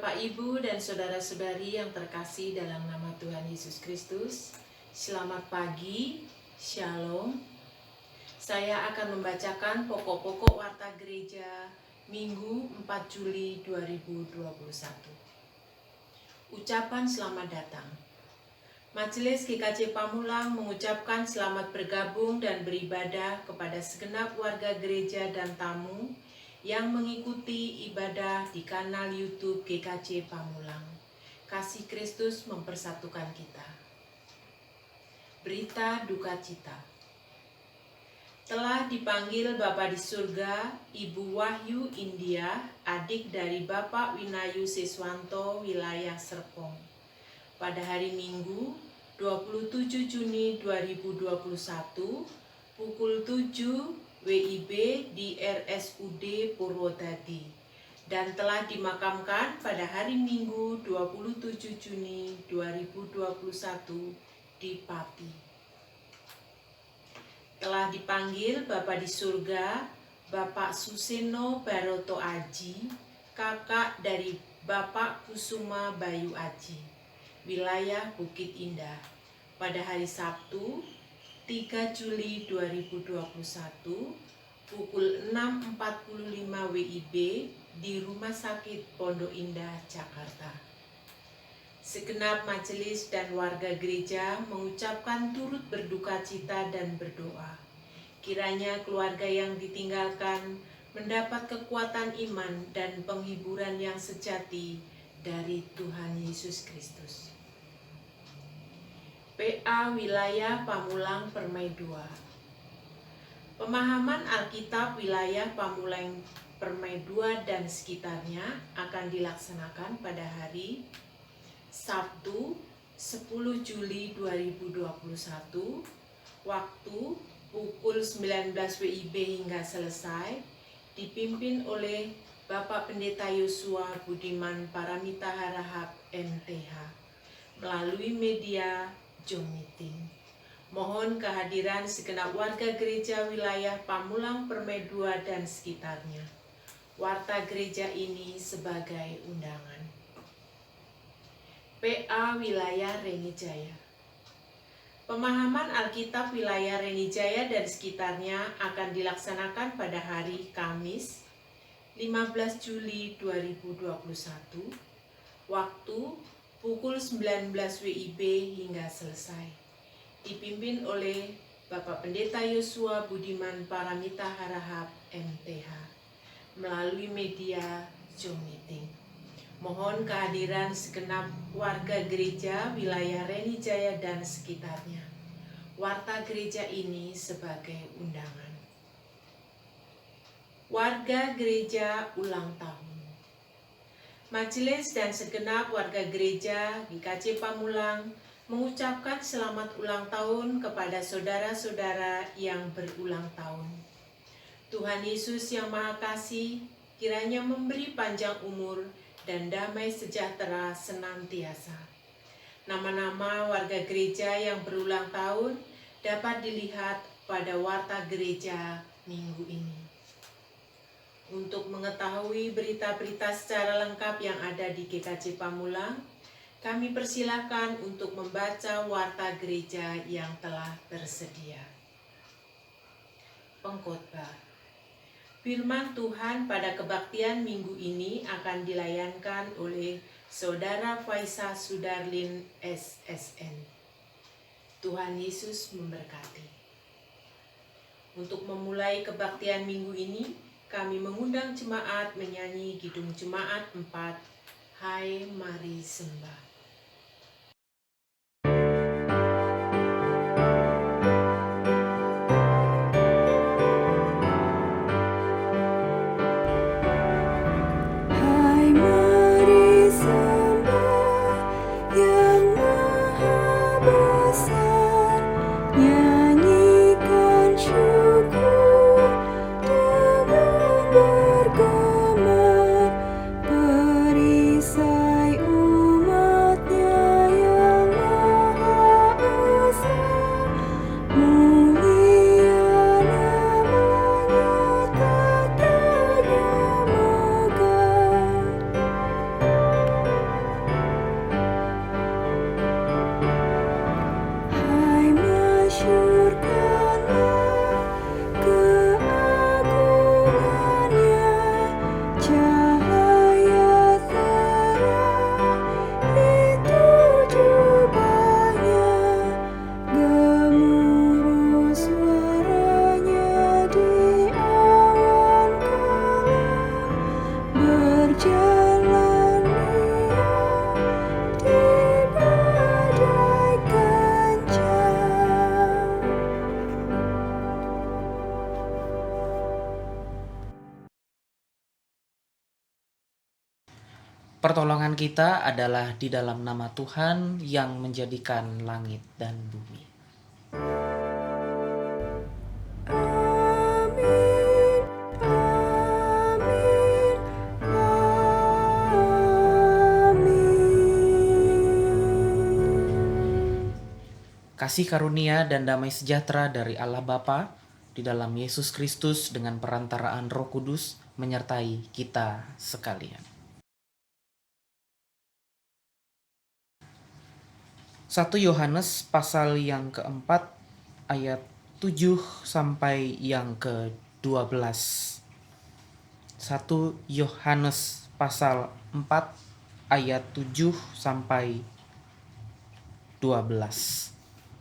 Bapak, Ibu, dan saudara-saudari yang terkasih dalam nama Tuhan Yesus Kristus, selamat pagi, Shalom. Saya akan membacakan pokok-pokok warta gereja Minggu 4 Juli 2021. Ucapan selamat datang. Majelis GKJ Pamulang mengucapkan selamat bergabung dan beribadah kepada segenap warga gereja dan tamu yang mengikuti ibadah di kanal YouTube GKJ Pamulang. Kasih Kristus mempersatukan kita. Berita duka cita. Telah dipanggil Bapa di surga, Ibu Wahyu India, adik dari Bapak Winayu Siswanto, wilayah Serpong. Pada hari Minggu, 27 Juni 2021, pukul 7 WIB di RSUD Purwodadi dan telah dimakamkan pada hari Minggu 27 Juni 2021 di Pati. Telah dipanggil Bapa di surga, Bapak Suseno Baroto Aji, kakak dari Bapak Kusuma Bayu Aji, wilayah Bukit Indah, pada hari Sabtu 3 Juli 2021 pukul 6.45 WIB di Rumah Sakit Pondok Indah, Jakarta. Segenap majelis dan warga gereja mengucapkan turut berduka cita dan berdoa. Kiranya keluarga yang ditinggalkan mendapat kekuatan iman dan penghiburan yang sejati dari Tuhan Yesus Kristus. PA Wilayah Pamulang Permai 2. Pemahaman Alkitab wilayah Pamulang Permai 2 dan sekitarnya akan dilaksanakan pada hari Sabtu 10 Juli 2021 waktu pukul 19 WIB hingga selesai, dipimpin oleh Bapak Pendeta Yosua Budiman Paramita Harahap MTH melalui media Zoom meeting. Mohon kehadiran segenap warga gereja wilayah Pamulang Permai 2 dan sekitarnya. Warta gereja ini sebagai undangan. PA Wilayah Renijaya. Pemahaman Alkitab wilayah Renijaya dan sekitarnya akan dilaksanakan pada hari Kamis 15 Juli 2021 waktu pukul 19 WIB hingga selesai, dipimpin oleh Bapak Pendeta Yosua Budiman Paramita Harahap MTH melalui media Zoom meeting. Mohon kehadiran segenap warga gereja wilayah Renijaya dan sekitarnya. Warta gereja ini sebagai undangan. Warga gereja ulang tahun. Majelis dan segenap warga gereja GKJ Pamulang mengucapkan selamat ulang tahun kepada saudara-saudara yang berulang tahun. Tuhan Yesus yang Maha Kasih kiranya memberi panjang umur dan damai sejahtera senantiasa. Nama-nama warga gereja yang berulang tahun dapat dilihat pada warta gereja minggu ini. Untuk mengetahui berita-berita secara lengkap yang ada di GKJ Pamulang, kami persilahkan untuk membaca warta gereja yang telah tersedia. Pengkhotbah. Firman Tuhan pada kebaktian minggu ini akan dilayankan oleh Saudara Faisa Sudarlin SSN. Tuhan Yesus memberkati. Untuk memulai kebaktian minggu ini, kami mengundang jemaat menyanyi Kidung Jemaat 4, Hai Mari Sembah. Perisai umat Pertolongan kita adalah di dalam nama Tuhan yang menjadikan langit dan bumi. Amin, amin, amin. Kasih karunia dan damai sejahtera dari Allah Bapa di dalam Yesus Kristus dengan perantaraan Roh Kudus menyertai kita sekalian. 1 Yohanes pasal yang keempat ayat 7 sampai yang ke-12. 1 Yohanes pasal 4 ayat 7 sampai 12.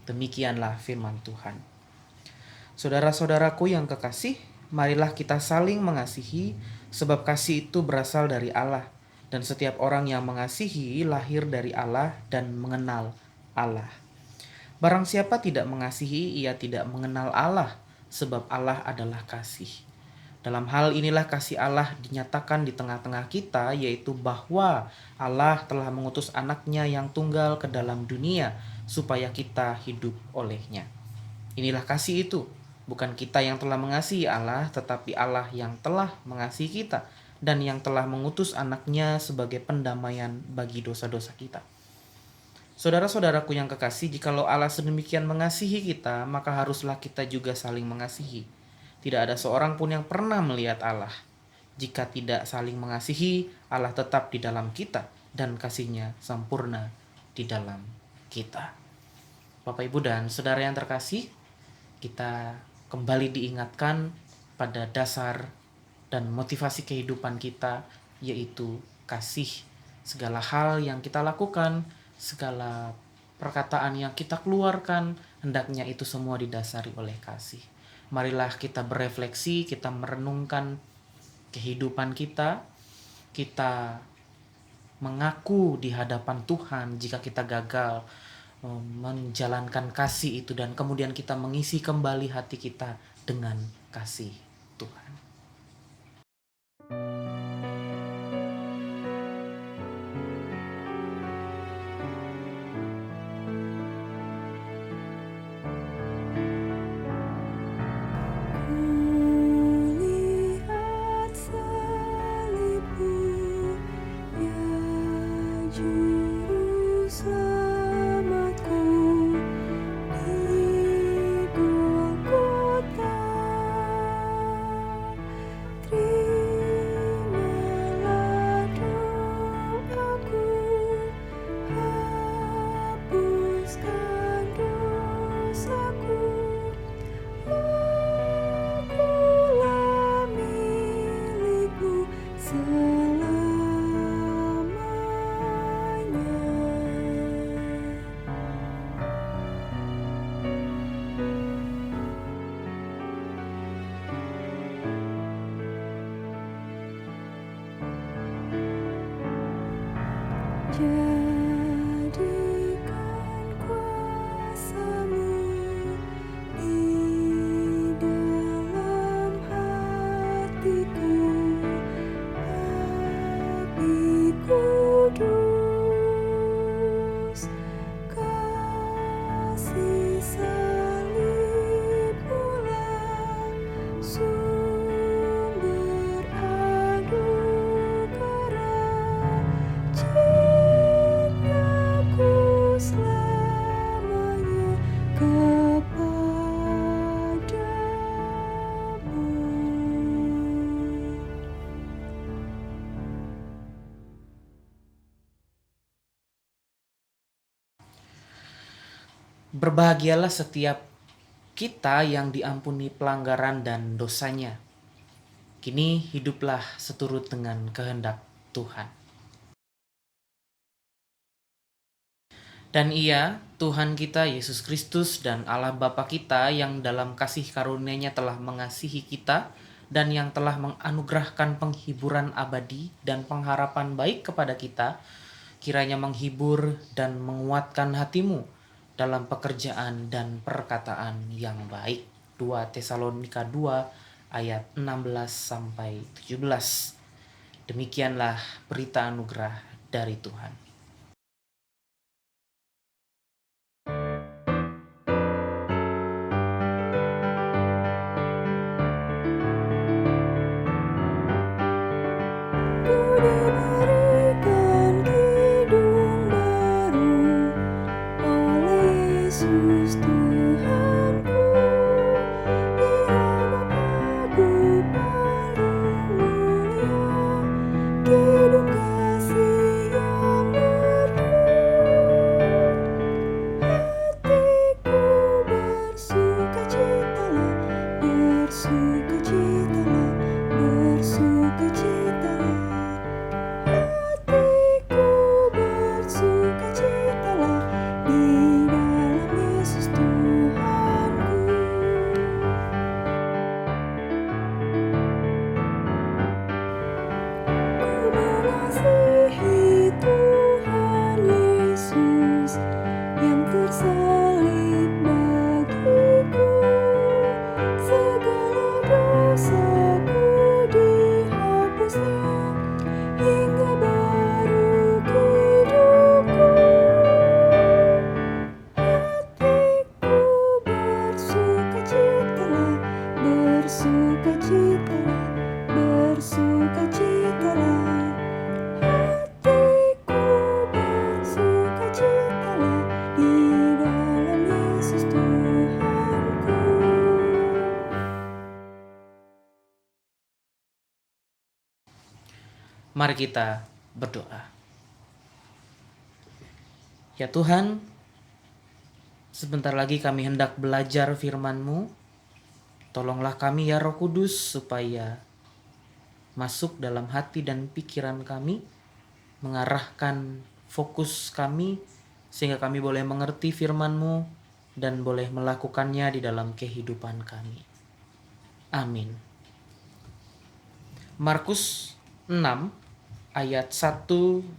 Demikianlah firman Tuhan. Saudara-saudaraku yang kekasih, marilah kita saling mengasihi, sebab kasih itu berasal dari Allah, dan setiap orang yang mengasihi lahir dari Allah dan mengenal Allah. Barang siapa tidak mengasihi, ia tidak mengenal Allah, sebab Allah adalah kasih. Dalam hal inilah kasih Allah dinyatakan di tengah-tengah kita, yaitu bahwa Allah telah mengutus anaknya yang tunggal ke dalam dunia, supaya kita hidup olehnya. Inilah kasih itu, bukan kita yang telah mengasihi Allah, tetapi Allah yang telah mengasihi kita, dan yang telah mengutus anaknya sebagai pendamaian bagi dosa-dosa kita. Saudara-saudaraku yang kekasih, jikalau Allah sedemikian mengasihi kita, maka haruslah kita juga saling mengasihi. Tidak ada seorang pun yang pernah melihat Allah. Jika tidak saling mengasihi, Allah tetap di dalam kita, dan kasih-Nya sempurna di dalam kita. Bapak, Ibu, dan saudara yang terkasih, kita kembali diingatkan pada dasar dan motivasi kehidupan kita, yaitu kasih. Segala hal yang kita lakukan, segala perkataan yang kita keluarkan, hendaknya itu semua didasari oleh kasih. Marilah kita berefleksi, kita merenungkan kehidupan kita mengaku di hadapan Tuhan jika kita gagal menjalankan kasih itu, dan kemudian kita mengisi kembali hati kita dengan kasih Tuhan. Kulihat salibmu, ya juru selamatku di Golgota. Terimalah doaku, hapuskan dosaku. Akulah milikmu selamanya. Jadikan kuasa-Mu di dalam hatiku, api kudus, kasih salib-Mulah sumber anugerah, cintaku selamanya kepadamu. Berbahagialah setiap kita yang diampuni pelanggaran dan dosanya. Kini hiduplah seturut dengan kehendak Tuhan. Dan Ia, Tuhan kita Yesus Kristus dan Allah Bapa kita yang dalam kasih karunia-Nya telah mengasihi kita dan yang telah menganugerahkan penghiburan abadi dan pengharapan baik kepada kita, kiranya menghibur dan menguatkan hatimu dalam pekerjaan dan perkataan yang baik. 2 Tesalonika 2 ayat 16 sampai 17. Demikianlah berita anugerah dari Tuhan. Ku diberikan hidung baru oleh Yesus Tuhanku. Dia Bapa-Ku paling mulia, hidung kasih yang merdu. Hatiku bersukacitalah, bersukacitalah, bersukacitalah. Hatiku bersukacitalah di dalam Yesus Tuhanku. Ku mengasihi Tuhan Yesus yang tersalib bagiku. Segala dosaku dihapusnya, hingga baru hidupku. Hatiku bersukacitalah, bersukacitalah, bersukacitalah. Hatiku bersukacitalah di dalam Yesus Tuhanku. Mari kita berdoa. Ya Tuhan, sebentar lagi kami hendak belajar firman-Mu. Tolonglah kami ya Roh Kudus supaya masuk dalam hati dan pikiran kami, mengarahkan fokus kami sehingga kami boleh mengerti firman-Mu dan boleh melakukannya di dalam kehidupan kami. Amin. Markus 6 ayat 1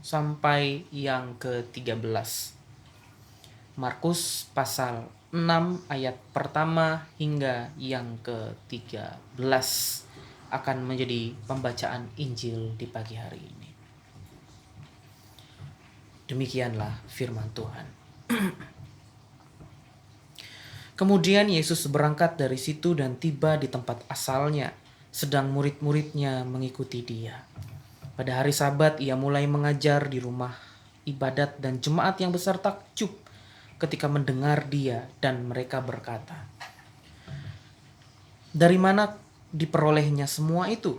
sampai yang ke-13. Markus pasal 6 ayat pertama hingga yang ke-13 akan menjadi pembacaan Injil di pagi hari ini. Demikianlah firman Tuhan. Kemudian Yesus berangkat dari situ dan tiba di tempat asalnya, sedang murid-muridnya mengikuti Dia. Pada hari Sabat ia mulai mengajar di rumah ibadat dan jemaat yang besar takjub ketika mendengar Dia dan mereka berkata, "Dari mana diperolehnya semua itu?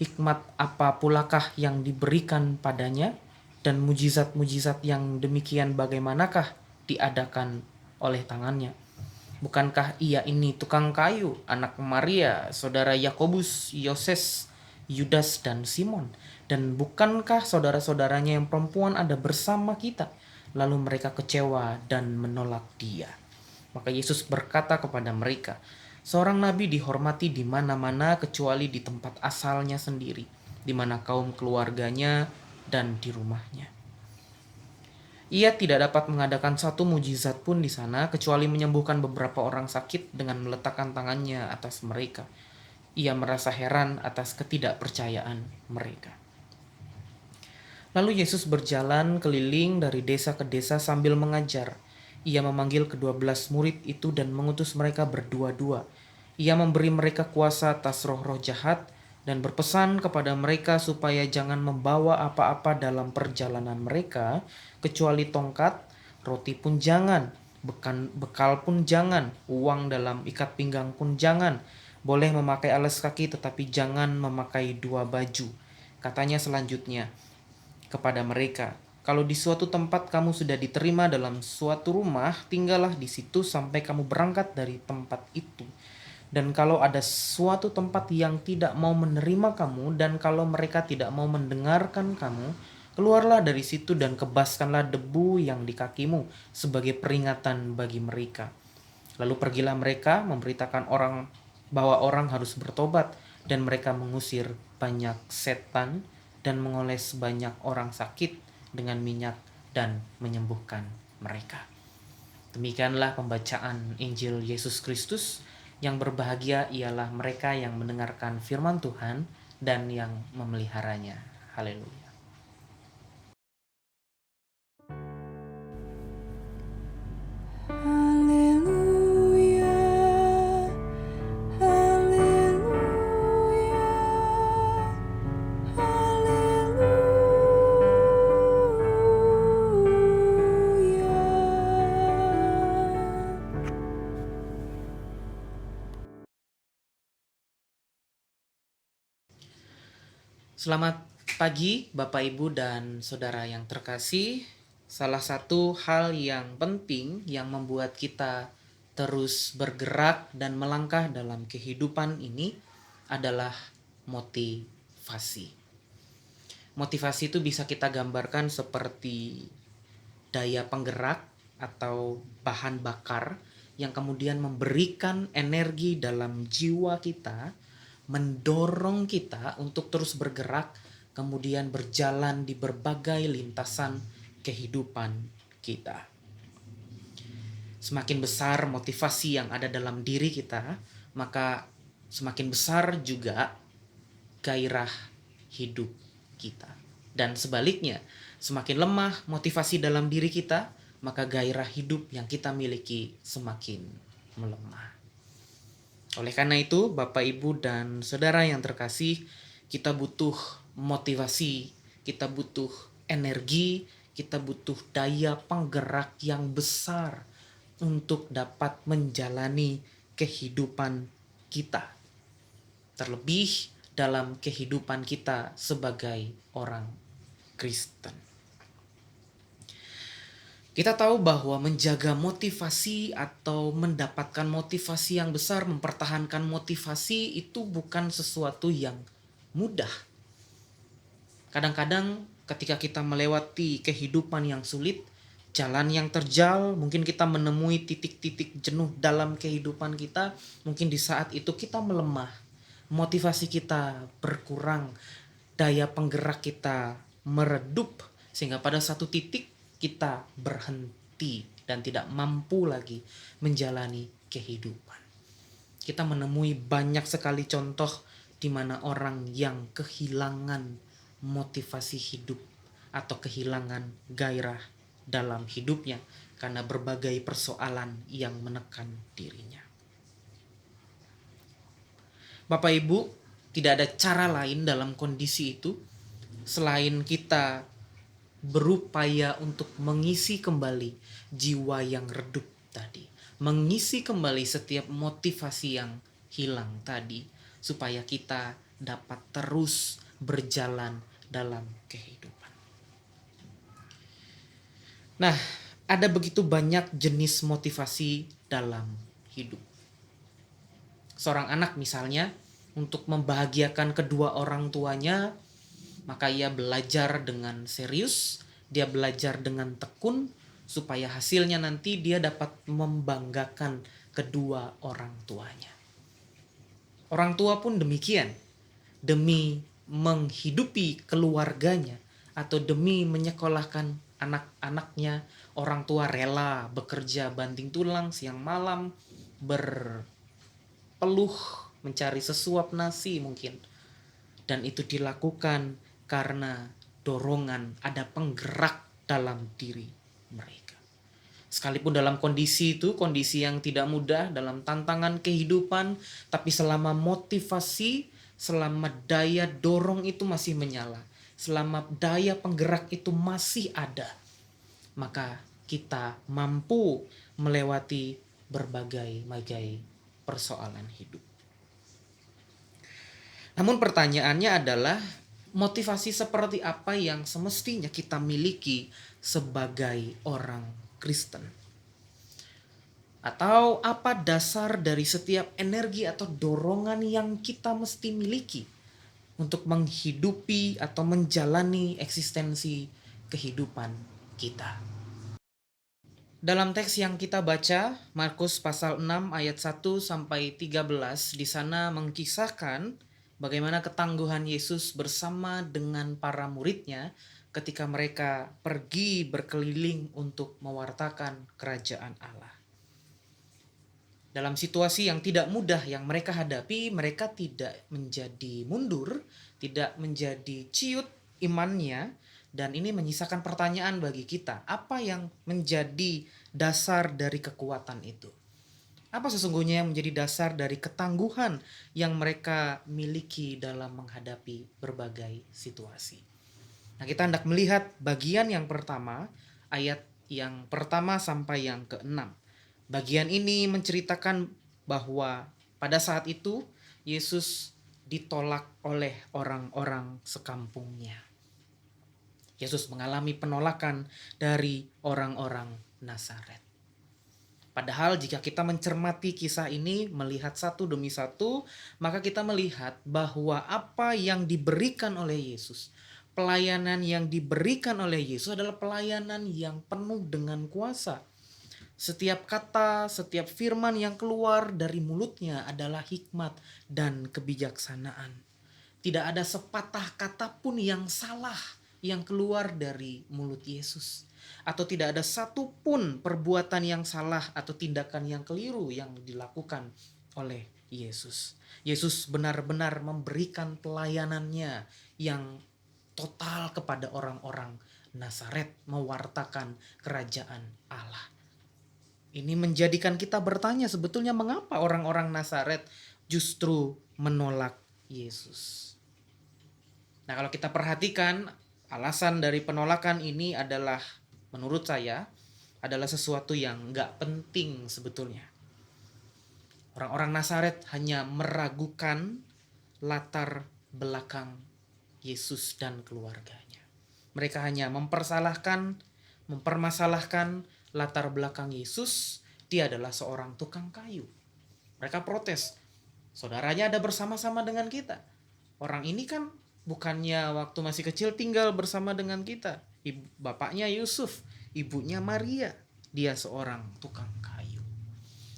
Hikmat apa pulakah yang diberikan padanya? Dan mujizat-mujizat yang demikian bagaimanakah diadakan oleh tangannya? Bukankah ia ini tukang kayu, anak Maria, saudara Yakobus, Yoses, Yudas, dan Simon? Dan bukankah saudara-saudaranya yang perempuan ada bersama kita?" Lalu mereka kecewa dan menolak Dia. Maka Yesus berkata kepada mereka, "Seorang nabi dihormati di mana-mana kecuali di tempat asalnya sendiri, di mana kaum keluarganya dan di rumahnya." Ia tidak dapat mengadakan satu mujizat pun di sana kecuali menyembuhkan beberapa orang sakit dengan meletakkan tangannya atas mereka. Ia merasa heran atas ketidakpercayaan mereka. Lalu Yesus berjalan keliling dari desa ke desa sambil mengajar. Ia memanggil ke-12 murid itu dan mengutus mereka berdua-dua. Ia memberi mereka kuasa atas roh-roh jahat dan berpesan kepada mereka supaya jangan membawa apa-apa dalam perjalanan mereka, kecuali tongkat, roti pun jangan, bekal pun jangan, uang dalam ikat pinggang pun jangan. Boleh memakai alas kaki tetapi jangan memakai 2 baju. Katanya selanjutnya kepada mereka, "Kalau di suatu tempat kamu sudah diterima dalam suatu rumah, tinggallah di situ sampai kamu berangkat dari tempat itu. Dan kalau ada suatu tempat yang tidak mau menerima kamu, dan kalau mereka tidak mau mendengarkan kamu, keluarlah dari situ dan kebaskanlah debu yang di kakimu sebagai peringatan bagi mereka." Lalu pergilah mereka memberitakan orang bahwa orang harus bertobat, dan mereka mengusir banyak setan dan mengoles banyak orang sakit dengan minyak dan menyembuhkan mereka. Demikianlah pembacaan Injil Yesus Kristus. Yang berbahagia ialah mereka yang mendengarkan firman Tuhan dan yang memeliharanya. Haleluya. Selamat pagi Bapak Ibu dan Saudara yang terkasih. Salah satu hal yang penting yang membuat kita terus bergerak dan melangkah dalam kehidupan ini adalah motivasi. Motivasi itu bisa kita gambarkan seperti daya penggerak atau bahan bakar yang kemudian memberikan energi dalam jiwa kita, mendorong kita untuk terus bergerak, kemudian berjalan di berbagai lintasan kehidupan kita. Semakin besar motivasi yang ada dalam diri kita, maka semakin besar juga gairah hidup kita. Dan sebaliknya, semakin lemah motivasi dalam diri kita, maka gairah hidup yang kita miliki semakin melemah. Oleh karena itu, Bapak, Ibu, dan Saudara yang terkasih, kita butuh motivasi, kita butuh energi, kita butuh daya penggerak yang besar untuk dapat menjalani kehidupan kita. Terlebih dalam kehidupan kita sebagai orang Kristen. Kita tahu bahwa menjaga motivasi atau mendapatkan motivasi yang besar, mempertahankan motivasi itu bukan sesuatu yang mudah. Kadang-kadang ketika kita melewati kehidupan yang sulit, jalan yang terjal, mungkin kita menemui titik-titik jenuh dalam kehidupan kita, mungkin di saat itu kita melemah, motivasi kita berkurang, daya penggerak kita meredup, sehingga pada satu titik kita berhenti dan tidak mampu lagi menjalani kehidupan. Kita menemui banyak sekali contoh di mana orang yang kehilangan motivasi hidup atau kehilangan gairah dalam hidupnya karena berbagai persoalan yang menekan dirinya. Bapak Ibu, tidak ada cara lain dalam kondisi itu selain kita berupaya untuk mengisi kembali jiwa yang redup tadi, mengisi kembali setiap motivasi yang hilang tadi, supaya kita dapat terus berjalan dalam kehidupan. Nah, ada begitu banyak jenis motivasi dalam hidup. Seorang anak misalnya, untuk membahagiakan kedua orang tuanya, maka ia belajar dengan serius, dia belajar dengan tekun, supaya hasilnya nanti dia dapat membanggakan kedua orang tuanya. Orang tua pun demikian, demi menghidupi keluarganya atau demi menyekolahkan anak-anaknya, orang tua rela bekerja banting tulang siang malam, berpeluh mencari sesuap nasi mungkin. Dan itu dilakukan karena dorongan, ada penggerak dalam diri mereka. Sekalipun dalam kondisi itu, kondisi yang tidak mudah, dalam tantangan kehidupan, tapi selama motivasi, selama daya dorong itu masih menyala, selama daya penggerak itu masih ada, maka kita mampu melewati berbagai persoalan hidup. Namun pertanyaannya adalah, motivasi seperti apa yang semestinya kita miliki sebagai orang Kristen? Atau apa dasar dari setiap energi atau dorongan yang kita mesti miliki untuk menghidupi atau menjalani eksistensi kehidupan kita? Dalam teks yang kita baca, Markus pasal 6 ayat 1 sampai 13, di sana mengkisahkan bagaimana ketangguhan Yesus bersama dengan para muridnya ketika mereka pergi berkeliling untuk mewartakan kerajaan Allah. Dalam situasi yang tidak mudah yang mereka hadapi, mereka tidak menjadi mundur, tidak menjadi ciut imannya, dan ini menyisakan pertanyaan bagi kita, apa yang menjadi dasar dari kekuatan itu? Apa sesungguhnya yang menjadi dasar dari ketangguhan yang mereka miliki dalam menghadapi berbagai situasi? Nah, kita hendak melihat bagian yang pertama, ayat yang pertama sampai yang ke-6. Bagian ini menceritakan bahwa pada saat itu Yesus ditolak oleh orang-orang sekampungnya. Yesus mengalami penolakan dari orang-orang Nazaret. Padahal jika kita mencermati kisah ini, melihat satu demi satu, maka kita melihat bahwa apa yang diberikan oleh Yesus, pelayanan yang diberikan oleh Yesus adalah pelayanan yang penuh dengan kuasa. Setiap kata, setiap firman yang keluar dari mulutnya adalah hikmat dan kebijaksanaan. Tidak ada sepatah kata pun yang salah yang keluar dari mulut Yesus. Atau tidak ada satupun perbuatan yang salah atau tindakan yang keliru yang dilakukan oleh Yesus. Yesus benar-benar memberikan pelayanannya yang total kepada orang-orang Nazaret, mewartakan kerajaan Allah. Ini menjadikan kita bertanya, sebetulnya mengapa orang-orang Nazaret justru menolak Yesus? Nah, kalau kita perhatikan, alasan dari penolakan ini adalah, menurut saya, adalah sesuatu yang nggak penting sebetulnya. Orang-orang Nazaret hanya meragukan latar belakang Yesus dan keluarganya. Mereka hanya mempermasalahkan latar belakang Yesus. Dia adalah seorang tukang kayu. Mereka protes, saudaranya ada bersama-sama dengan kita. Orang ini kan bukannya waktu masih kecil tinggal bersama dengan kita. Bapaknya Yusuf, ibunya Maria. Dia seorang tukang kayu.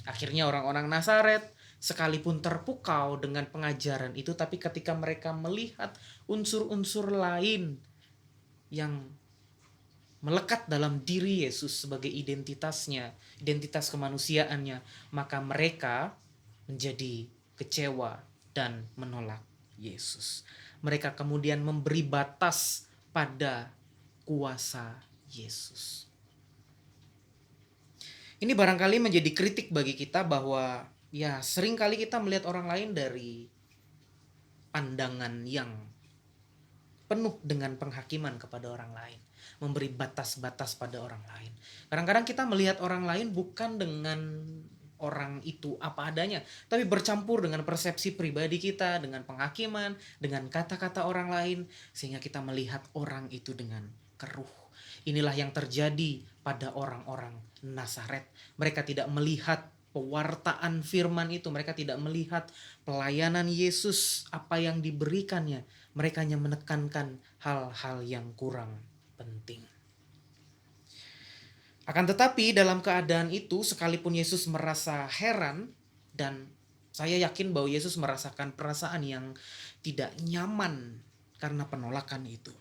Akhirnya orang-orang Nazaret sekalipun terpukau dengan pengajaran itu, tapi ketika mereka melihat unsur-unsur lain yang melekat dalam diri Yesus sebagai identitasnya, identitas kemanusiaannya, maka mereka menjadi kecewa dan menolak Yesus. Mereka kemudian memberi batas pada kuasa Yesus. Ini barangkali menjadi kritik bagi kita bahwa ya seringkali kita melihat orang lain dari pandangan yang penuh dengan penghakiman kepada orang lain, memberi batas-batas pada orang lain. Kadang-kadang kita melihat orang lain bukan dengan orang itu apa adanya, tapi bercampur dengan persepsi pribadi kita, dengan penghakiman, dengan kata-kata orang lain, sehingga kita melihat orang itu dengan keruh. Inilah yang terjadi pada orang-orang Nazaret. Mereka tidak melihat pewartaan firman itu, mereka tidak melihat pelayanan Yesus, apa yang diberikannya. Mereka hanya menekankan hal-hal yang kurang penting. Akan tetapi dalam keadaan itu, sekalipun Yesus merasa heran, dan saya yakin bahwa Yesus merasakan perasaan yang tidak nyaman karena penolakan itu.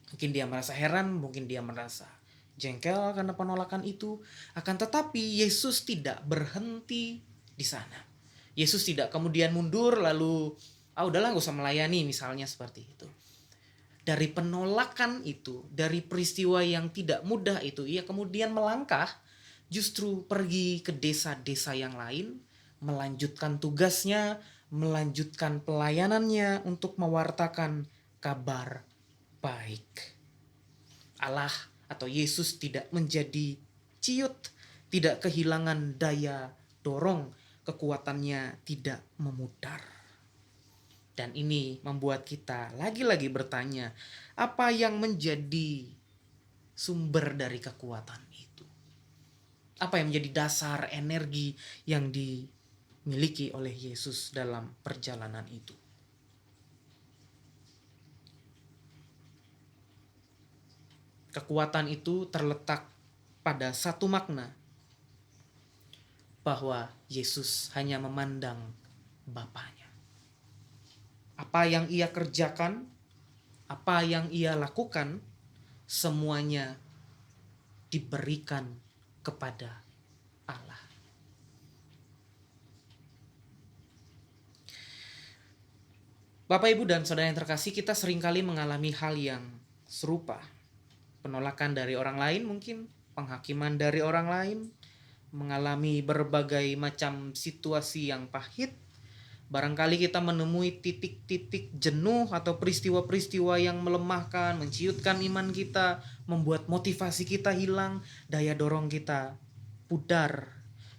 Mungkin dia merasa heran, mungkin dia merasa jengkel karena penolakan itu. Akan tetapi Yesus tidak berhenti di sana. Yesus tidak kemudian mundur lalu udahlah gak usah melayani, misalnya seperti itu. Dari penolakan itu, dari peristiwa yang tidak mudah itu, ia kemudian melangkah justru pergi ke desa-desa yang lain, melanjutkan tugasnya, melanjutkan pelayanannya untuk mewartakan kabar baik. Allah atau Yesus tidak menjadi ciut, tidak kehilangan daya dorong, kekuatannya tidak memudar. Dan ini membuat kita lagi-lagi bertanya, apa yang menjadi sumber dari kekuatan itu? Apa yang menjadi dasar energi yang dimiliki oleh Yesus dalam perjalanan itu? Kekuatan itu terletak pada satu makna, bahwa Yesus hanya memandang Bapanya. Apa yang ia kerjakan, apa yang ia lakukan, semuanya diberikan kepada Allah. Bapak, Ibu, dan saudara yang terkasih, kita seringkali mengalami hal yang serupa. Penolakan dari orang lain mungkin, penghakiman dari orang lain, mengalami berbagai macam situasi yang pahit. Barangkali kita menemui titik-titik jenuh atau peristiwa-peristiwa yang melemahkan, menciutkan iman kita, membuat motivasi kita hilang, daya dorong kita pudar,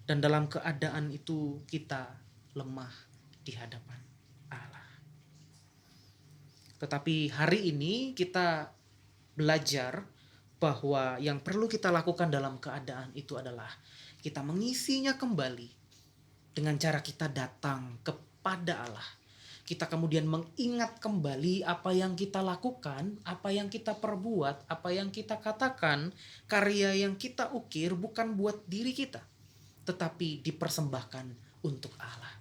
dan dalam keadaan itu kita lemah di hadapan Allah. Tetapi hari ini kita belajar bahwa yang perlu kita lakukan dalam keadaan itu adalah kita mengisinya kembali dengan cara kita datang kepada Allah. Kita kemudian mengingat kembali apa yang kita lakukan, apa yang kita perbuat, apa yang kita katakan, karya yang kita ukir bukan buat diri kita, tetapi dipersembahkan untuk Allah.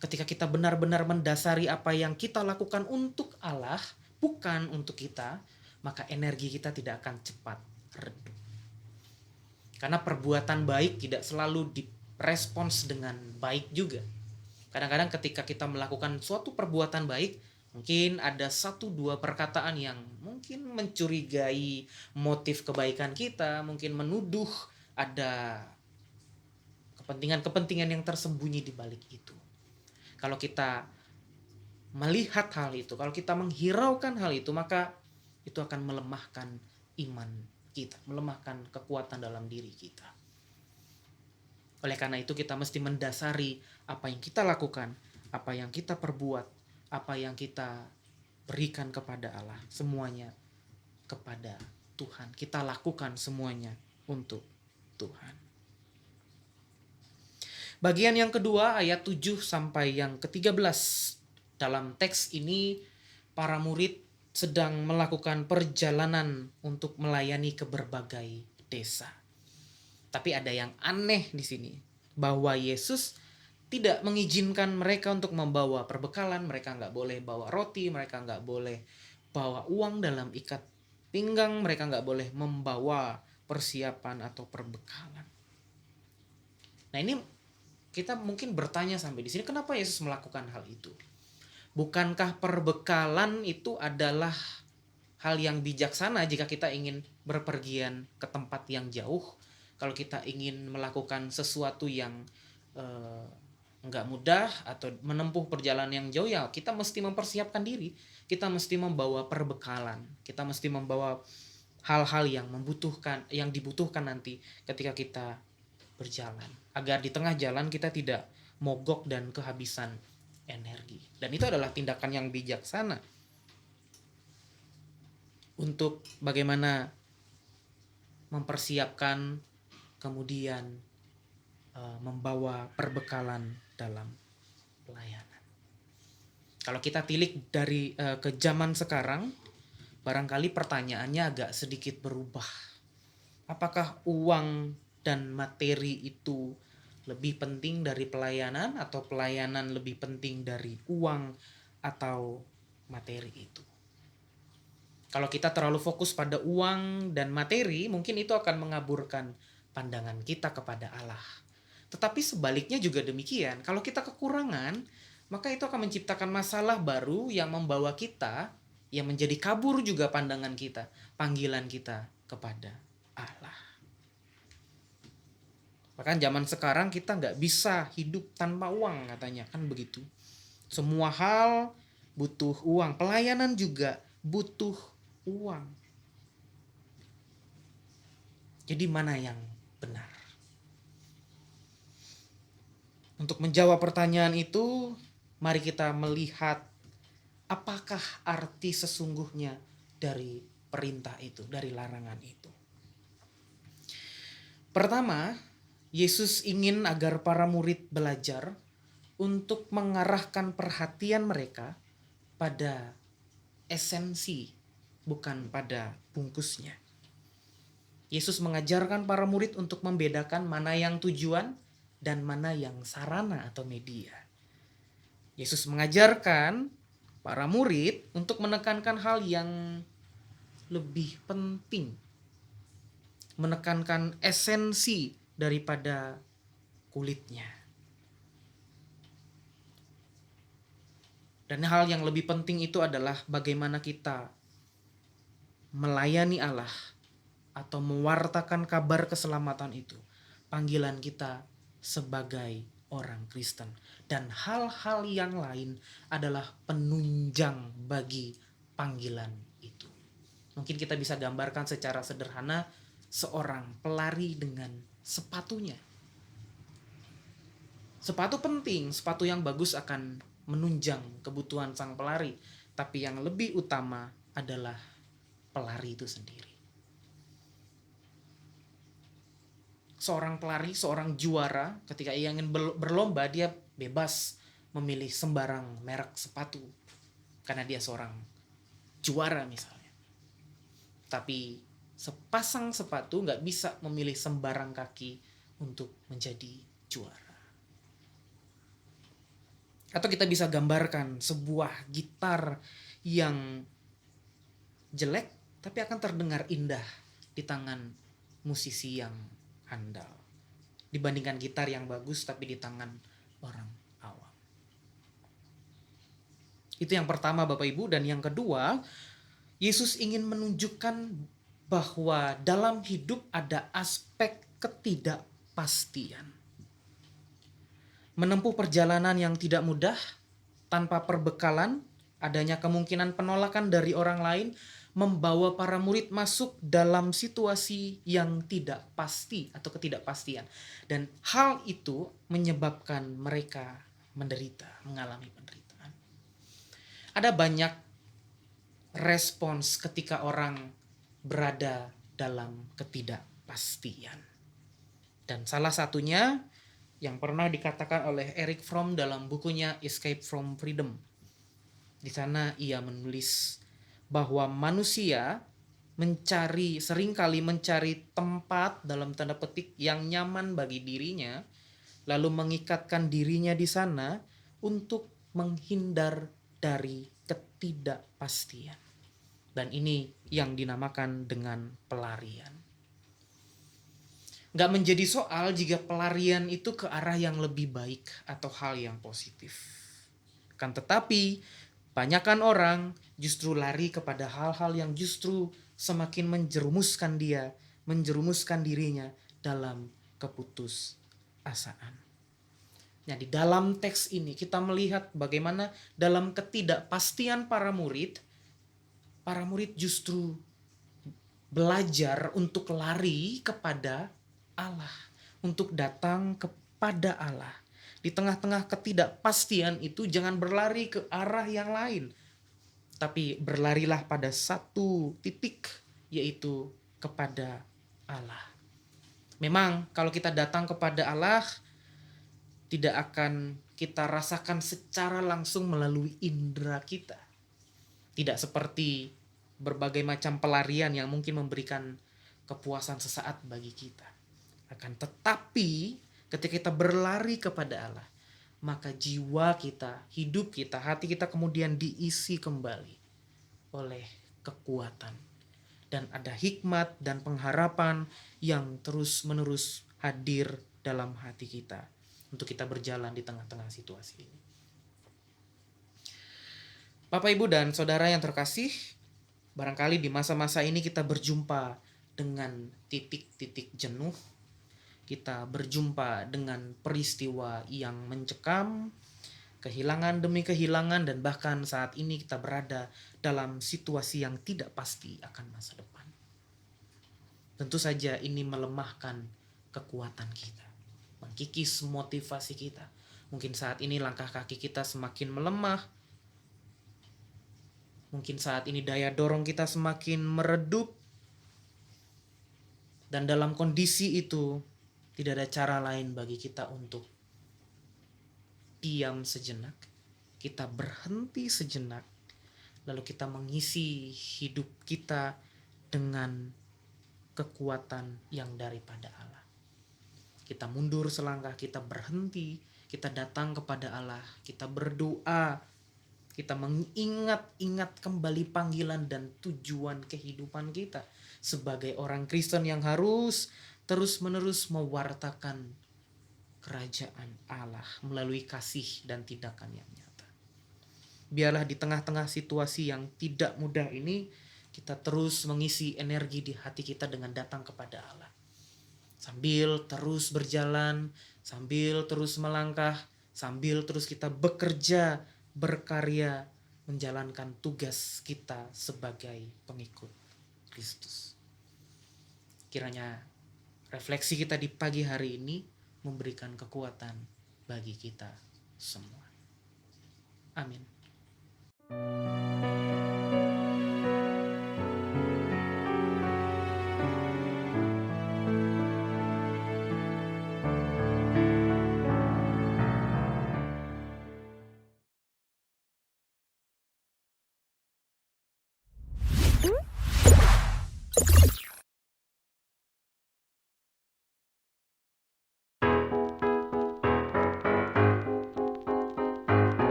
Ketika kita benar-benar mendasari apa yang kita lakukan untuk Allah, bukan untuk kita, maka energi kita tidak akan cepat redup. Karena perbuatan baik tidak selalu direspons dengan baik juga. Kadang-kadang ketika kita melakukan suatu perbuatan baik, mungkin ada 1-2 perkataan yang mungkin mencurigai motif kebaikan kita, mungkin menuduh ada kepentingan-kepentingan yang tersembunyi di balik itu. Kalau kita melihat hal itu, kalau kita menghiraukan hal itu, maka itu akan melemahkan iman kita, melemahkan kekuatan dalam diri kita. Oleh karena itu kita mesti mendasari apa yang kita lakukan, apa yang kita perbuat, apa yang kita berikan kepada Allah, semuanya kepada Tuhan. Kita lakukan semuanya untuk Tuhan. Bagian yang kedua ayat 7 sampai yang ke-13. Dalam teks ini para murid sedang melakukan perjalanan untuk melayani ke berbagai desa. Tapi ada yang aneh di sini, bahwa Yesus tidak mengizinkan mereka untuk membawa perbekalan. Mereka nggak boleh bawa roti, mereka nggak boleh bawa uang dalam ikat pinggang, mereka nggak boleh membawa persiapan atau perbekalan. Nah ini kita mungkin bertanya sampai di sini, kenapa Yesus melakukan hal itu? Bukankah perbekalan itu adalah hal yang bijaksana jika kita ingin berpergian ke tempat yang jauh? Kalau kita ingin melakukan sesuatu yang nggak mudah atau menempuh perjalanan yang jauh, ya kita mesti mempersiapkan diri. Kita mesti membawa perbekalan. Kita mesti membawa hal-hal yang dibutuhkan nanti ketika kita berjalan, agar di tengah jalan kita tidak mogok dan kehabisan energi. Dan itu adalah tindakan yang bijaksana untuk bagaimana mempersiapkan, kemudian membawa perbekalan dalam pelayanan. Kalau kita tilik dari ke zaman sekarang, barangkali pertanyaannya agak sedikit berubah. Apakah uang dan materi itu lebih penting dari pelayanan, atau pelayanan lebih penting dari uang atau materi itu? Kalau kita terlalu fokus pada uang dan materi, mungkin itu akan mengaburkan pandangan kita kepada Allah. Tetapi sebaliknya juga demikian. Kalau kita kekurangan, maka itu akan menciptakan masalah baru yang membawa kita, yang menjadi kabur juga pandangan kita, panggilan kita kepada Allah. Bahkan zaman sekarang kita nggak bisa hidup tanpa uang, katanya, kan begitu. Semua hal butuh uang, pelayanan juga butuh uang. Jadi mana yang benar? Untuk menjawab pertanyaan itu, mari kita melihat apakah arti sesungguhnya dari perintah itu, dari larangan itu. Pertama, Yesus ingin agar para murid belajar untuk mengarahkan perhatian mereka pada esensi, bukan pada bungkusnya. Yesus mengajarkan para murid untuk membedakan mana yang tujuan dan mana yang sarana atau media. Yesus mengajarkan para murid untuk menekankan hal yang lebih penting, menekankan esensi daripada kulitnya. Dan hal yang lebih penting itu adalah bagaimana kita melayani Allah atau mewartakan kabar keselamatan itu, panggilan kita sebagai orang Kristen. Dan hal-hal yang lain adalah penunjang bagi panggilan itu. Mungkin kita bisa gambarkan secara sederhana seorang pelari dengan sepatunya. Sepatu penting, sepatu yang bagus akan menunjang kebutuhan sang pelari, tapi yang lebih utama adalah pelari itu sendiri. Seorang pelari, seorang juara, ketika ia ingin berlomba, dia bebas memilih sembarang merek sepatu karena dia seorang juara misalnya. Tapi sepasang sepatu nggak bisa memilih sembarang kaki untuk menjadi juara. Atau kita bisa gambarkan sebuah gitar yang jelek tapi akan terdengar indah di tangan musisi yang handal, dibandingkan gitar yang bagus tapi di tangan orang awam. Itu yang pertama Bapak Ibu. Dan yang kedua, Yesus ingin menunjukkan bahwa dalam hidup ada aspek ketidakpastian. Menempuh perjalanan yang tidak mudah, tanpa perbekalan, adanya kemungkinan penolakan dari orang lain, membawa para murid masuk dalam situasi yang tidak pasti atau ketidakpastian. Dan hal itu menyebabkan mereka menderita, mengalami penderitaan. Ada banyak respons ketika orang berada dalam ketidakpastian. Dan salah satunya yang pernah dikatakan oleh Erich Fromm dalam bukunya Escape from Freedom. Di sana ia menulis bahwa manusia seringkali mencari tempat dalam tanda petik yang nyaman bagi dirinya, lalu mengikatkan dirinya di sana untuk menghindar dari ketidakpastian. Dan ini yang dinamakan dengan pelarian. Gak menjadi soal jika pelarian itu ke arah yang lebih baik atau hal yang positif. Kan tetapi, banyakan orang justru lari kepada hal-hal yang justru semakin menjerumuskan dirinya dalam keputusasaan. Nah, di dalam teks ini kita melihat bagaimana dalam ketidakpastian para murid justru belajar untuk lari kepada Allah, untuk datang kepada Allah. Di tengah-tengah ketidakpastian itu jangan berlari ke arah yang lain, tapi berlarilah pada satu titik, yaitu kepada Allah. Memang kalau kita datang kepada Allah, tidak akan kita rasakan secara langsung melalui indera kita. Tidak seperti berbagai macam pelarian yang mungkin memberikan kepuasan sesaat bagi kita. Akan tetapi ketika kita berlari kepada Allah, maka jiwa kita, hidup kita, hati kita kemudian diisi kembali oleh kekuatan. Dan ada hikmat dan pengharapan yang terus-menerus hadir dalam hati kita untuk kita berjalan di tengah-tengah situasi ini. Bapak, Ibu, dan Saudara yang terkasih, barangkali di masa-masa ini kita berjumpa dengan titik-titik jenuh. Kita berjumpa dengan peristiwa yang mencekam, kehilangan demi kehilangan, dan bahkan saat ini kita berada dalam situasi yang tidak pasti akan masa depan. Tentu saja ini melemahkan kekuatan kita, mengkikis motivasi kita. Mungkin saat ini langkah kaki kita semakin melemah. Mungkin saat ini daya dorong kita semakin meredup. Dan dalam kondisi itu, tidak ada cara lain bagi kita untuk diam sejenak. Kita berhenti sejenak. Lalu kita mengisi hidup kita dengan kekuatan yang daripada Allah. Kita mundur selangkah, kita berhenti, kita datang kepada Allah, kita berdoa, kita mengingat-ingat kembali panggilan dan tujuan kehidupan kita sebagai orang Kristen yang harus terus-menerus mewartakan kerajaan Allah melalui kasih dan tindakan yang nyata. Biarlah di tengah-tengah situasi yang tidak mudah ini, kita terus mengisi energi di hati kita dengan datang kepada Allah. Sambil terus berjalan, sambil terus melangkah, sambil terus kita bekerja, berkarya, menjalankan tugas kita sebagai pengikut Kristus. Kiranya refleksi kita di pagi hari ini memberikan kekuatan bagi kita semua. Amin.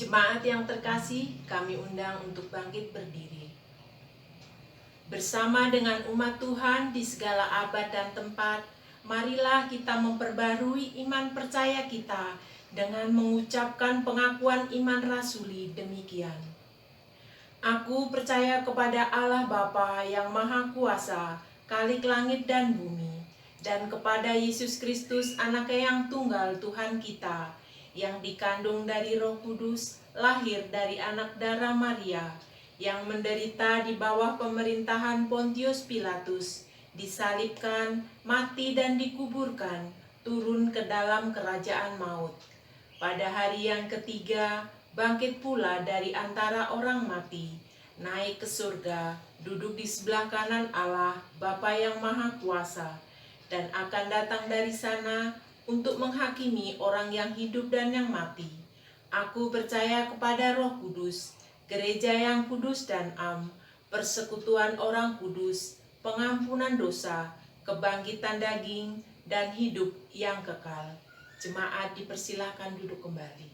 Jemaat yang terkasih, kami undang untuk bangkit berdiri. Bersama dengan umat Tuhan di segala abad dan tempat, marilah kita memperbarui iman percaya kita dengan mengucapkan pengakuan iman rasuli demikian. Aku percaya kepada Allah Bapa yang Maha Kuasa, Khalik langit dan bumi, dan kepada Yesus Kristus, Anaknya yang tunggal Tuhan kita, yang dikandung dari Roh Kudus, lahir dari anak darah Maria, yang menderita di bawah pemerintahan Pontius Pilatus, disalibkan, mati dan dikuburkan, turun ke dalam kerajaan maut. Pada hari yang ketiga, bangkit pula dari antara orang mati, naik ke surga, duduk di sebelah kanan Allah, Bapa yang Maha Kuasa, dan akan datang dari sana untuk menghakimi orang yang hidup dan yang mati. Aku percaya kepada Roh Kudus, gereja yang kudus dan am, persekutuan orang kudus, pengampunan dosa, kebangkitan daging, dan hidup yang kekal. Jemaat dipersilakan duduk kembali.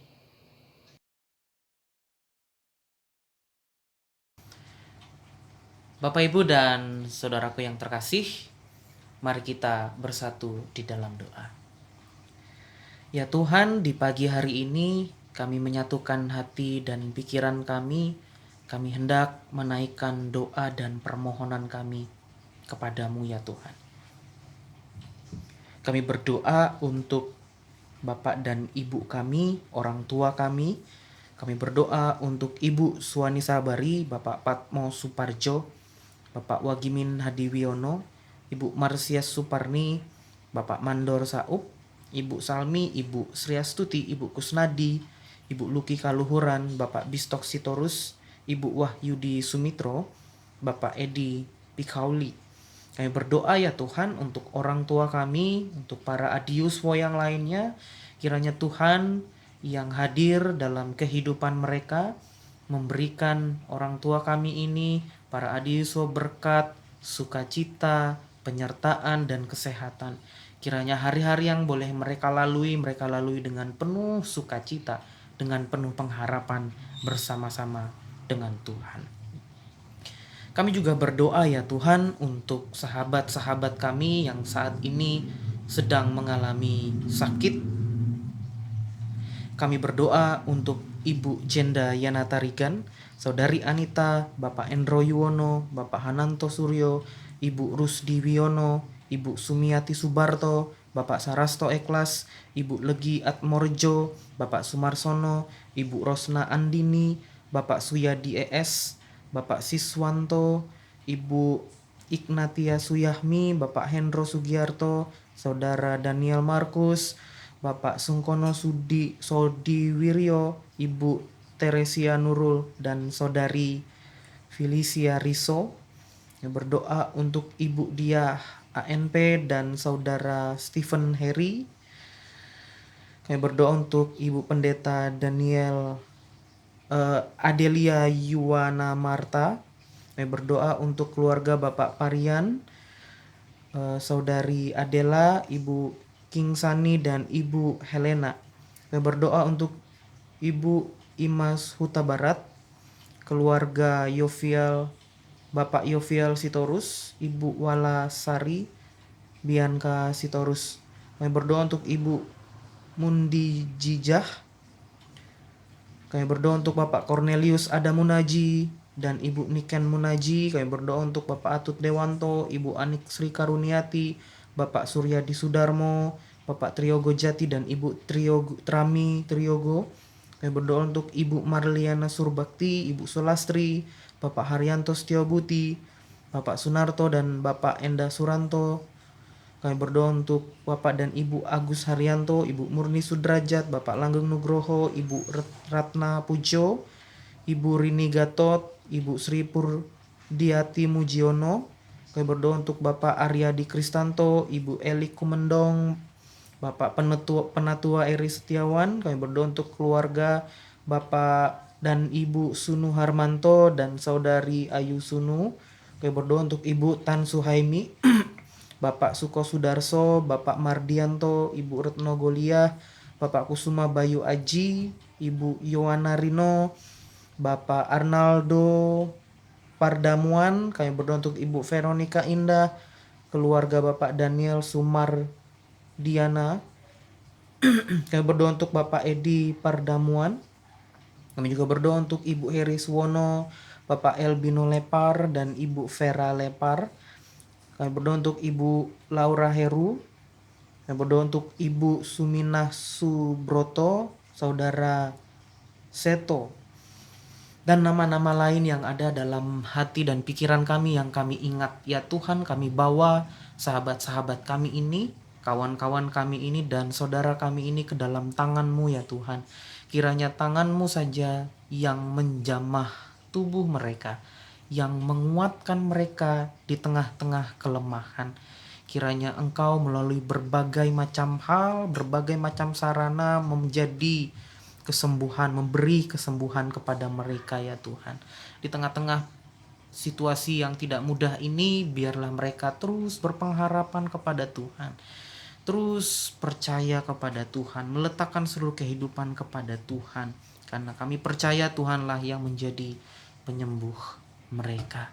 Bapak, Ibu, dan saudaraku yang terkasih, mari kita bersatu di dalam doa. Ya Tuhan, di pagi hari ini kami menyatukan hati dan pikiran kami hendak menaikkan doa dan permohonan kami kepadamu ya Tuhan. Kami berdoa untuk Bapak dan Ibu kami, orang tua kami. Kami berdoa untuk Ibu Suwani Sabari, Bapak Patmo Suparjo, Bapak Wagimin Hadiwiono, Ibu Marsias Suparni, Bapak Mandor Saup, Ibu Salmi, Ibu Sriastuti, Ibu Kusnadi, Ibu Luki Kaluhuran, Bapak Bistok Sitorus, Ibu Wahyudi Sumitro, Bapak Edi Pikauli. Kami berdoa ya Tuhan untuk orang tua kami, untuk para adiuswo yang lainnya. Kiranya Tuhan yang hadir dalam kehidupan mereka memberikan orang tua kami ini, para adiuswo, berkat, sukacita, penyertaan, dan kesehatan. Kiranya hari-hari yang boleh mereka lalui dengan penuh sukacita, dengan penuh pengharapan bersama-sama dengan Tuhan. Kami juga berdoa ya Tuhan untuk sahabat-sahabat kami yang saat ini sedang mengalami sakit. Kami berdoa untuk Ibu Jenda Yana Tarigan, Saudari Anita, Bapak Endro Yuwono, Bapak Hananto Suryo, Ibu Rusdi Wiono, Ibu Sumiati Subarto, Bapak Sarasto Eklas, Ibu Legi Atmorjo, Bapak Sumarsono, Ibu Rosna Andini, Bapak Suyadi ES, Bapak Siswanto, Ibu Ignatia Suyahmi, Bapak Hendro Sugiarto, Saudara Daniel Markus, Bapak Sungkono Sodiwiryo, Ibu Teresia Nurul, dan Saudari Felicia Riso. Berdoa untuk Ibu Diah ANP dan Saudara Stephen Heri. Kami berdoa untuk Ibu Pendeta Daniel Adelia Yuwana Marta. Kami berdoa untuk keluarga Bapak Parian, Saudari Adela, Ibu King Sani, dan Ibu Helena. Kami berdoa untuk Ibu Imas Huta Barat, keluarga Yovial, Bapak Yovial Sitorus, Ibu Wala Sari, Bianca Sitorus. Kami berdoa untuk Ibu Mundi Jijah. Kami berdoa untuk Bapak Cornelius Adamunaji dan Ibu Niken Munaji. Kami berdoa untuk Bapak Atut Dewanto, Ibu Anik Sri Karuniati, Bapak Suryadi Sudarmo, Bapak Triyogo Jati, dan Ibu Trami Triyogo. Kami berdoa untuk Ibu Marliana Surbakti, Ibu Sulastri, Bapak Haryanto Setiobuti, Bapak Sunarto, dan Bapak Enda Suranto. Kami berdoa untuk Bapak dan Ibu Agus Haryanto, Ibu Murni Sudrajat, Bapak Langgeng Nugroho, Ibu Ratna Pujo, Ibu Rini Gatot, Ibu Sri Purdiati Mujiono. Kami berdoa untuk Bapak Aryadi Kristanto, Ibu Eli Kumendong, Bapak Penatua Eri Setiawan. Kami berdoa untuk keluarga Bapak dan Ibu Sunu Harmanto dan Saudari Ayu Sunu. Kami berdoa untuk Ibu Tan Suhaimi, Bapak Suko Sudarso, Bapak Mardianto, Ibu Retno Goliah, Bapak Kusuma Bayu Aji, Ibu Yowana Rino, Bapak Arnaldo Pardamuan. Kami berdoa untuk Ibu Veronica Indah, keluarga Bapak Daniel Sumar Diana. Kami berdoa untuk Bapak Edi Pardamuan. Kami juga berdoa untuk Ibu Heri Suwono, Bapak Elbino Lepar dan Ibu Vera Lepar. Kami berdoa untuk Ibu Laura Heru. Kami berdoa untuk Ibu Suminah Subroto, Saudara Seto, dan nama-nama lain yang ada dalam hati dan pikiran kami yang kami ingat. Ya Tuhan, kami bawa sahabat-sahabat kami ini, kawan-kawan kami ini, dan saudara kami ini ke dalam tangan-Mu ya Tuhan. Kiranya tangan-Mu saja yang menjamah tubuh mereka, yang menguatkan mereka di tengah-tengah kelemahan. Kiranya Engkau melalui berbagai macam hal, berbagai macam sarana menjadi kesembuhan, memberi kesembuhan kepada mereka ya Tuhan. Di tengah-tengah situasi yang tidak mudah ini, biarlah mereka terus berpengharapan kepada Tuhan, terus percaya kepada Tuhan, meletakkan seluruh kehidupan kepada Tuhan, karena kami percaya Tuhanlah yang menjadi penyembuh mereka.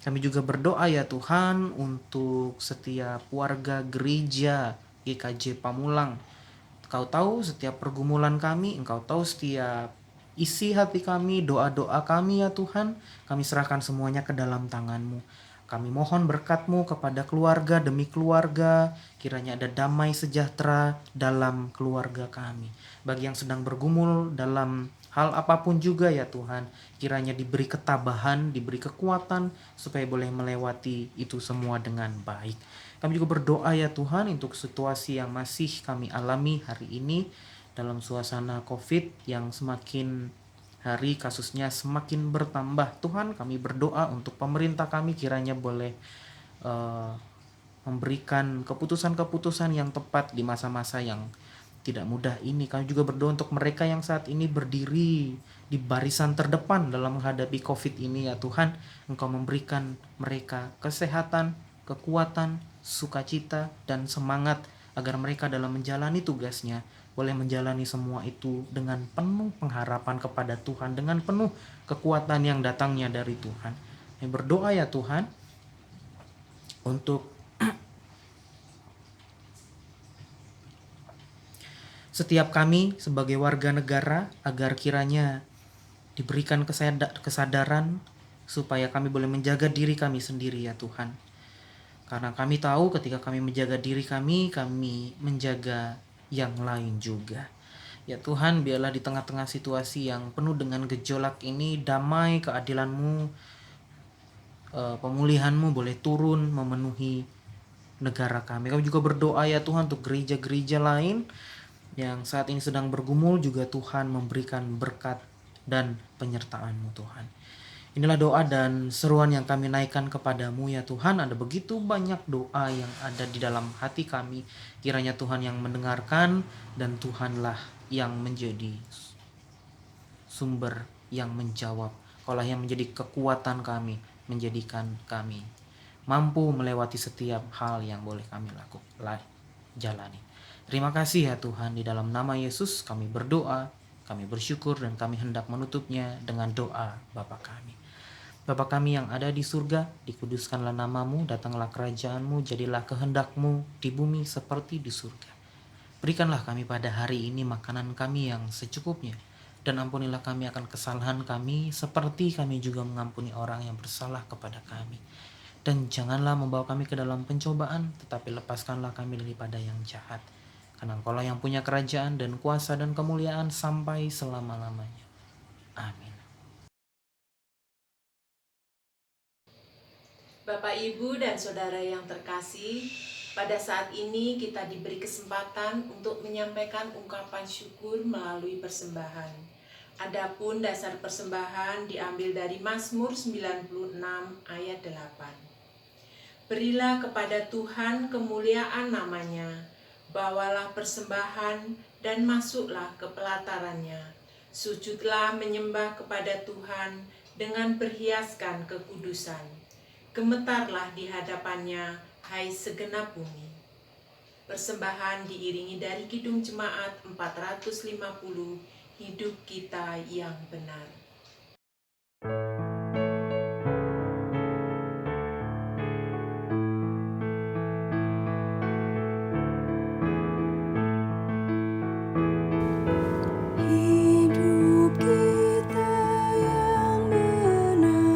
Kami juga berdoa ya Tuhan untuk setiap warga gereja GKJ Pamulang. Engkau tahu setiap pergumulan kami, Engkau tahu setiap isi hati kami, doa-doa kami ya Tuhan. Kami serahkan semuanya ke dalam tangan-Mu. Kami mohon berkat-Mu kepada keluarga demi keluarga. Kiranya ada damai sejahtera dalam keluarga kami. Bagi yang sedang bergumul dalam hal apapun juga ya Tuhan, kiranya diberi ketabahan, diberi kekuatan supaya boleh melewati itu semua dengan baik. Kami juga berdoa ya Tuhan untuk situasi yang masih kami alami hari ini dalam suasana COVID yang semakin hari kasusnya semakin bertambah. Tuhan, kami berdoa untuk pemerintah kami kiranya boleh memberikan keputusan-keputusan yang tepat di masa-masa yang tidak mudah ini. Kami juga berdoa untuk mereka yang saat ini berdiri di barisan terdepan dalam menghadapi COVID ini ya Tuhan. Engkau memberikan mereka kesehatan, kekuatan, sukacita, dan semangat agar mereka dalam menjalani tugasnya boleh menjalani semua itu dengan penuh pengharapan kepada Tuhan, dengan penuh kekuatan yang datangnya dari Tuhan. Kami berdoa ya Tuhan untuk setiap kami sebagai warga negara agar kiranya diberikan kesadaran supaya kami boleh menjaga diri kami sendiri ya Tuhan. Karena kami tahu ketika kami menjaga diri kami menjaga yang lain juga. Ya Tuhan, biarlah di tengah-tengah situasi yang penuh dengan gejolak ini, damai, keadilan-Mu, pemulihan-Mu boleh turun memenuhi negara kami. Kami juga berdoa ya Tuhan untuk gereja-gereja lain yang saat ini sedang bergumul juga Tuhan memberikan berkat dan penyertaan-Mu Tuhan. Inilah doa dan seruan yang kami naikkan kepadamu ya Tuhan. Ada begitu banyak doa yang ada di dalam hati kami. Kiranya Tuhan yang mendengarkan dan Tuhanlah yang menjadi sumber yang menjawab. Kaulah yang menjadi kekuatan kami, menjadikan kami mampu melewati setiap hal yang boleh kami lakukan, jalani. Terima kasih ya Tuhan, di dalam nama Yesus kami berdoa, kami bersyukur dan kami hendak menutupnya dengan doa Bapa kami. Bapa kami yang ada di surga, dikuduskanlah namamu, datanglah kerajaanmu, jadilah kehendak-Mu di bumi seperti di surga. Berikanlah kami pada hari ini makanan kami yang secukupnya, dan ampunilah kami akan kesalahan kami, seperti kami juga mengampuni orang yang bersalah kepada kami. Dan janganlah membawa kami ke dalam pencobaan, tetapi lepaskanlah kami daripada yang jahat. Karena Engkaulah yang punya kerajaan dan kuasa dan kemuliaan sampai selama-lamanya. Amin. Bapak, Ibu, dan Saudara yang terkasih, pada saat ini kita diberi kesempatan untuk menyampaikan ungkapan syukur melalui persembahan. Adapun dasar persembahan diambil dari Mazmur 96 ayat 8. Berilah kepada Tuhan kemuliaan namanya, bawalah persembahan dan masuklah ke pelatarannya. Sujudlah menyembah kepada Tuhan dengan berhiaskan kekudusan. Gemetarlah di hadapannya, hai segenap bumi. Persembahan diiringi dari Kidung Jemaat 450, Hidup Kita yang Benar. Hidup kita yang benar.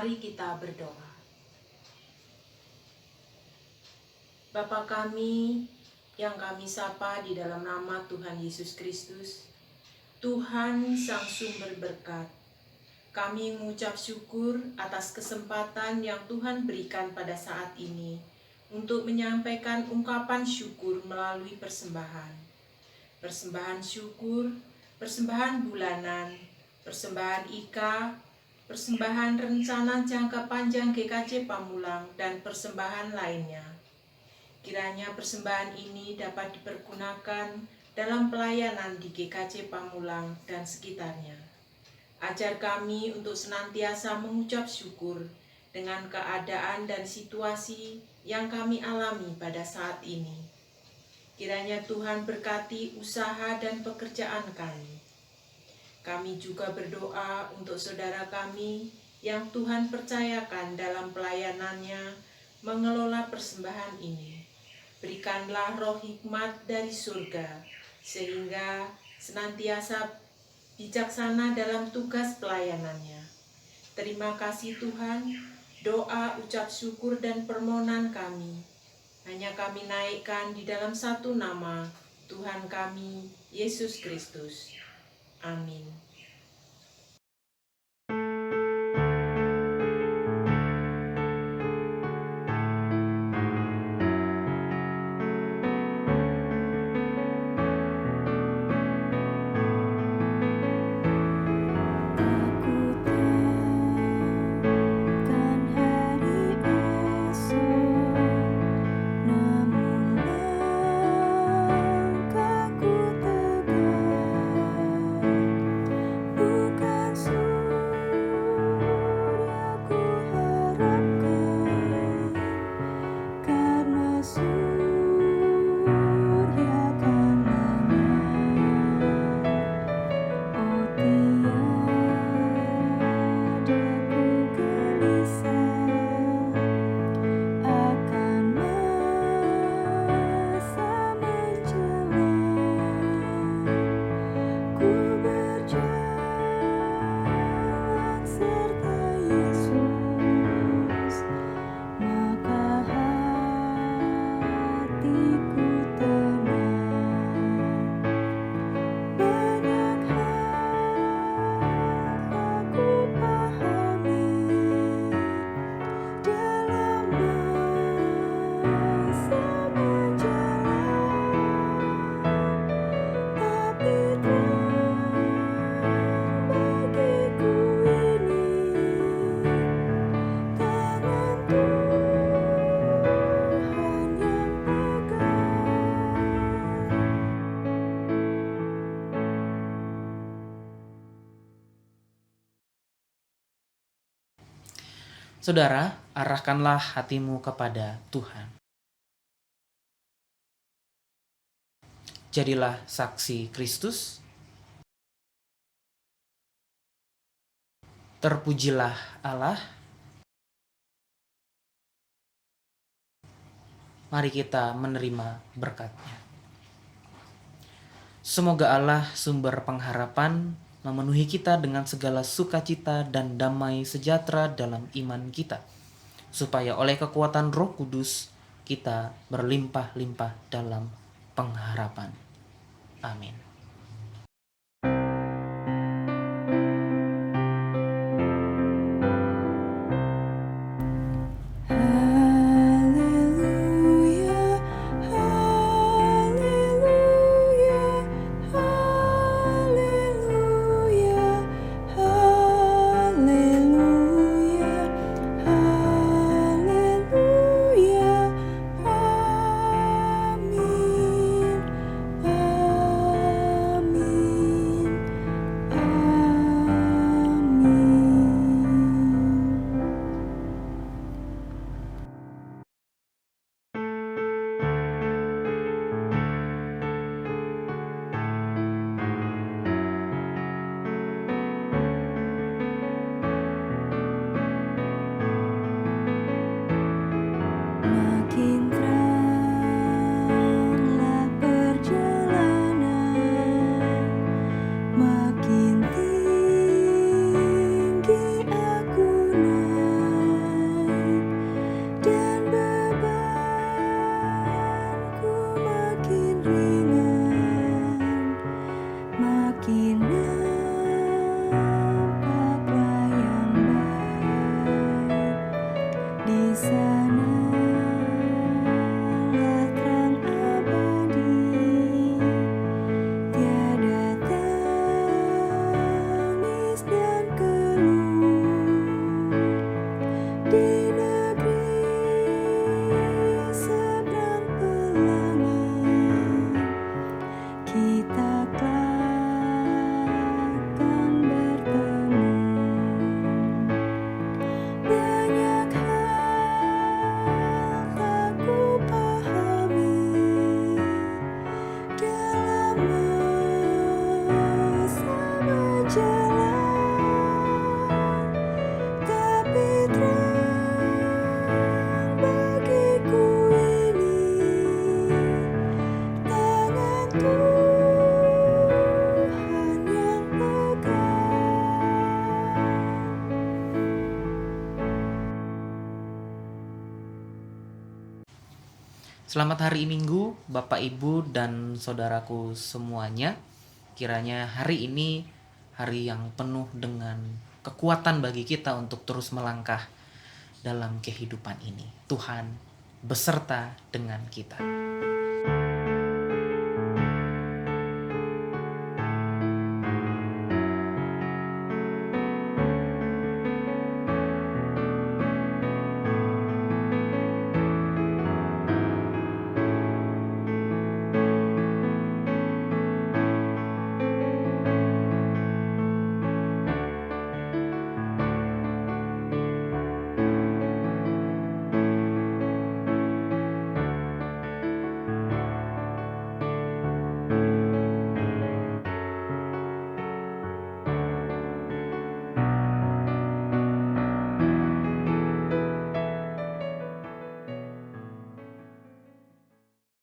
Mari kita berdoa. Bapa kami yang kami sapa di dalam nama Tuhan Yesus Kristus, Tuhan Sang Sumber Berkat, kami mengucap syukur atas kesempatan yang Tuhan berikan pada saat ini untuk menyampaikan ungkapan syukur melalui persembahan. Persembahan syukur, persembahan bulanan, persembahan IKA, persembahan rencana jangka panjang GKJ Pamulang, dan persembahan lainnya. Kiranya persembahan ini dapat dipergunakan dalam pelayanan di GKJ Pamulang dan sekitarnya. Ajar kami untuk senantiasa mengucap syukur dengan keadaan dan situasi yang kami alami pada saat ini. Kiranya Tuhan berkati usaha dan pekerjaan kami. Kami juga berdoa untuk saudara kami yang Tuhan percayakan dalam pelayanannya mengelola persembahan ini. Berikanlah roh hikmat dari surga, sehingga senantiasa bijaksana dalam tugas pelayanannya. Terima kasih Tuhan, doa, ucap syukur, dan permohonan kami hanya kami naikkan di dalam satu nama, Tuhan kami, Yesus Kristus. Amin. Takutkan hari esok, namun langkahku tegak. Bukan surya ku harapkan, karena surya kan lenyap. Oh tiada ku gelisah akan masa menjelang. Ku berjalan serta Yesus, maka hatiku tenang. Banyak hal aku pahami dalam masa menjelang, tapi terang bagiku ini tangan Tuhan yang Saudara, arahkanlah hatimu kepada Tuhan. Jadilah saksi Kristus. Terpujilah Allah. Mari kita menerima berkat-Nya. Semoga Allah sumber pengharapan memenuhi kita dengan segala sukacita dan damai sejahtera dalam iman kita, supaya oleh kekuatan Roh Kudus kita berlimpah-limpah dalam pengharapan. Amin. Haleluya, haleluya, haleluya, haleluya, haleluya, amin, amin. langit kita akan bertemu. Banyak hal tak ku pahami dalam masa berjalan, tapi terang bagiku ini tangan Tuhan yang Selamat hari Minggu, Bapak, Ibu, dan saudaraku semuanya. Kiranya hari ini hari yang penuh dengan kekuatan bagi kita untuk terus melangkah dalam kehidupan ini. Tuhan beserta dengan kita.